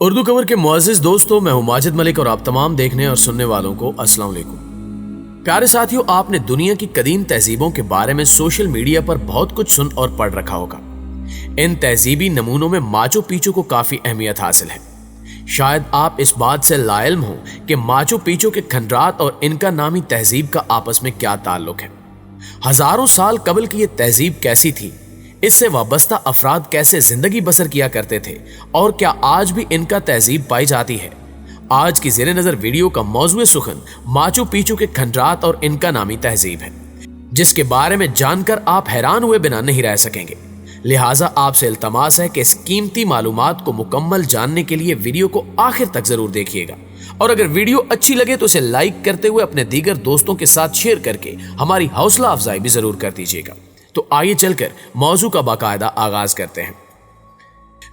اردو کور کے معزز دوستوں، میں ہوں ماجد ملک اور آپ تمام دیکھنے اور سننے والوں کو السلام علیکم۔ پیارے ساتھیوں، آپ نے دنیا کی قدیم تہذیبوں کے بارے میں سوشل میڈیا پر بہت کچھ سن اور پڑھ رکھا ہوگا۔ ان تہذیبی نمونوں میں ماچو پیچو کو کافی اہمیت حاصل ہے۔ شاید آپ اس بات سے لا علم ہوں کہ ماچو پیچو کے کھنڈرات اور انکا نامی تہذیب کا آپس میں کیا تعلق ہے۔ ہزاروں سال قبل کی یہ تہذیب کیسی تھی، اس سے وابستہ افراد کیسے زندگی بسر کیا کرتے تھے، اور کیا آج بھی ان کا تہذیب پائی جاتی ہے۔ آج کی زیر نظر ویڈیو کا موضوع سخن ماچو پیچو کے کھنڈرات اور ان کا نامی تہذیب ہے، جس کے بارے میں جان کر آپ حیران ہوئے بنا نہیں رہ سکیں گے۔ لہٰذا آپ سے التماس ہے کہ اس قیمتی معلومات کو مکمل جاننے کے لیے ویڈیو کو آخر تک ضرور دیکھیے گا، اور اگر ویڈیو اچھی لگے تو اسے لائک کرتے ہوئے اپنے دیگر دوستوں کے ساتھ شیئر کر کے ہماری حوصلہ افزائی بھی ضرور کر دیجیے گا۔ تو آئیے چل کر موضوع کا باقاعدہ آغاز کرتے ہیں۔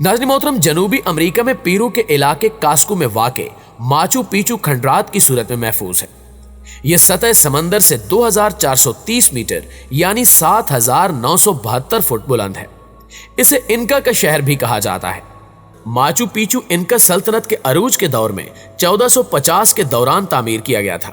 ناظرین محترم، جنوبی امریکہ میں پیرو کے علاقے کاسکو میں واقع ماچو پیچو کھنڈرات کی صورت میں محفوظ ہے۔ یہ سطح سمندر سے 2430 میٹر یعنی 7972 فٹ بلند ہے۔ اسے انکا کا شہر بھی کہا جاتا ہے۔ ماچو پیچو انکا سلطنت کے عروج کے دور میں 1450 کے دوران تعمیر کیا گیا تھا۔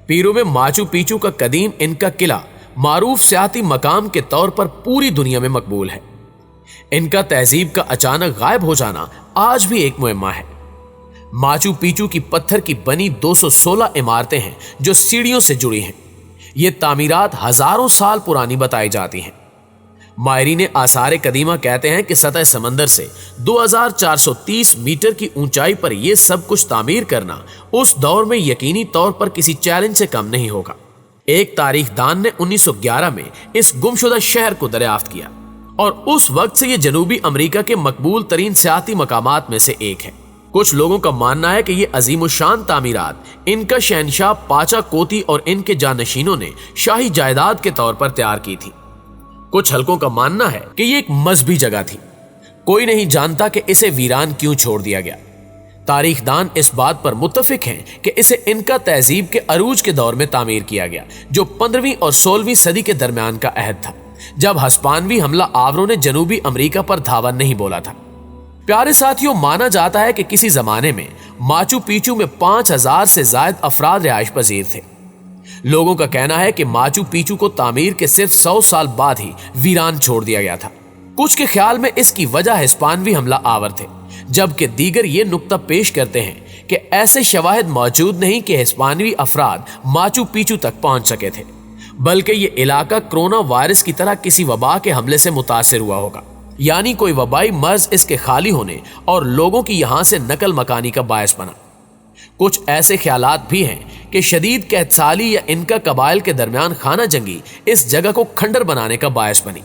پیرو میں ماچو پیچو کا قدیم انکا قلعہ معروف سیاحتی مقام کے طور پر پوری دنیا میں مقبول ہے۔ انکا تہذیب کا اچانک غائب ہو جانا آج بھی ایک معمہ ہے۔ ماچو پیچو کی پتھر کی بنی 216 عمارتیں ہیں جو سیڑھیوں سے جڑی ہیں۔ یہ تعمیرات ہزاروں سال پرانی بتائی جاتی ہیں۔ ماہرین آثار قدیمہ کہتے ہیں کہ سطح سمندر سے 2430 میٹر کی اونچائی پر یہ سب کچھ تعمیر کرنا اس دور میں یقینی طور پر کسی چیلنج سے کم نہیں ہوگا۔ ایک تاریخ دان نے 1911 میں اس گمشدہ شہر کو دریافت کیا، اور اس وقت سے یہ جنوبی امریکہ کے مقبول ترین سیاحتی مقامات میں سے ایک ہے۔ کچھ لوگوں کا ماننا ہے کہ یہ عظیم الشان تعمیرات ان کا شہنشاہ پاچا کوتی اور ان کے جانشینوں نے شاہی جائیداد کے طور پر تیار کی تھی۔ کچھ حلقوں کا ماننا ہے کہ یہ ایک مذہبی جگہ تھی۔ کوئی نہیں جانتا کہ اسے ویران کیوں چھوڑ دیا گیا۔ تاریخ دان اس بات پر متفق ہیں کہ اسے انکا تہذیب کے عروج کے دور میں تعمیر کیا گیا، جو 15ویں اور 16ویں صدی کے درمیان کا عہد تھا، جب ہسپانوی حملہ آوروں نے جنوبی امریکہ پر دھاوا نہیں بولا تھا۔ پیارے ساتھیوں، مانا جاتا ہے کہ کسی زمانے میں ماچو پیچو میں 5000 سے زائد افراد رہائش پذیر تھے۔ لوگوں کا کہنا ہے کہ ماچو پیچو کو تعمیر کے صرف 100 سال بعد ہی ویران چھوڑ دیا گیا تھا۔ کچھ کے خیال میں اس کی وجہ ہسپانوی حملہ آور تھے، جبکہ دیگر یہ نقطہ پیش کرتے ہیں کہ ایسے شواہد موجود نہیں کہ ہسپانوی افراد ماچو پیچو تک پہنچ سکے تھے، بلکہ یہ علاقہ کرونا وائرس کی طرح کسی وبا کے حملے سے متاثر ہوا ہوگا، یعنی کوئی وبائی مرض اس کے خالی ہونے اور لوگوں کی یہاں سے نقل مکانی کا باعث بنا۔ کچھ ایسے خیالات بھی ہیں کہ شدید قحط سالی یا انکا قبائل کے درمیان خانہ جنگی اس جگہ کو کھنڈر بنانے کا باعث بنی۔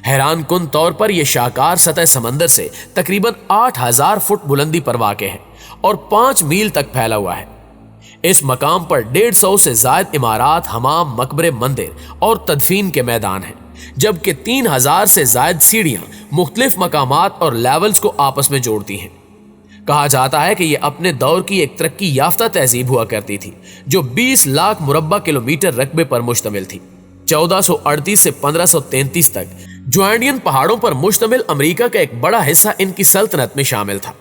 حیران کن طور پر یہ شاہکار سطح سمندر سے تقریباً 8000 فٹ بلندی پر واقع ہے اور 5 میل تک پھیلا ہوا ہے۔ اس مقام پر 150 سے زائد عمارات، حمام، مقبرے، مندر اور تدفین کے میدان ہیں، جبکہ 3000 سے زائد سیڑھیاں مختلف مقامات اور لیولز کو آپس میں جوڑتی ہیں۔ کہا جاتا ہے کہ یہ اپنے دور کی ایک ترقی یافتہ تہذیب ہوا کرتی تھی جو 20 لاکھ مربع کلومیٹر رقبے پر مشتمل تھی۔ 1438 سے 1533 تک جوانڈین پہاڑوں پر مشتمل امریکہ کا ایک بڑا حصہ ان کی سلطنت میں شامل تھا۔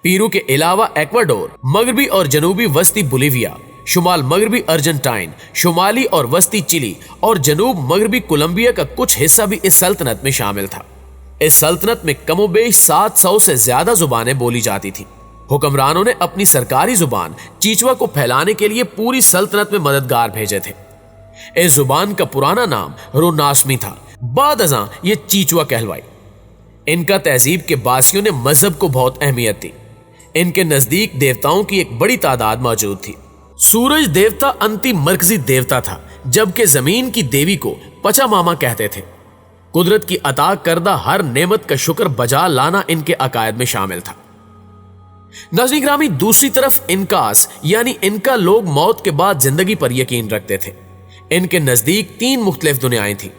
پیرو کے علاوہ ایکواڈور، مغربی اور جنوبی وسطی بولیویا، شمال مغربی ارجنٹائن، شمالی اور وسطی چلی اور جنوب مغربی کولمبیا کا کچھ حصہ بھی اس سلطنت میں شامل تھا۔ اس سلطنت میں کم و بیش 700 سے زیادہ زبانیں بولی جاتی تھیں۔ حکمرانوں نے اپنی سرکاری زبان چیچوا کو پھیلانے کے لیے پوری سلطنت میں مددگار بھیجے تھے۔ اس زبان کا پرانا نام روناسمی تھا، بعد ازاں یہ چیچوا کہلوائی۔ ان کا تہذیب کے باسیوں نے مذہب کو بہت اہمیت دی۔ ان کے نزدیک دیوتاؤں کی ایک بڑی تعداد موجود تھی۔ سورج دیوتا انتی مرکزی دیوتا تھا، جبکہ زمین کی دیوی کو پچا ماما کہتے تھے۔ قدرت کی عطا کردہ ہر نعمت کا شکر بجا لانا ان کے عقائد میں شامل تھا۔ ناظرین گرامی، دوسری طرف انکاس یعنی انکا لوگ موت کے بعد زندگی پر یقین رکھتے تھے۔ ان کے نزدیک 3 مختلف دنیایں تھیں۔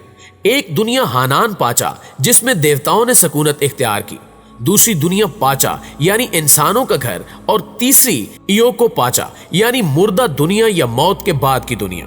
ایک دنیا ہانان پاچا جس میں دیوتاؤں نے سکونت اختیار کی، دوسری دنیا پاچا یعنی انسانوں کا گھر، اور تیسری ایوکو پاچا یعنی مردہ دنیا یا موت کے بعد کی دنیا۔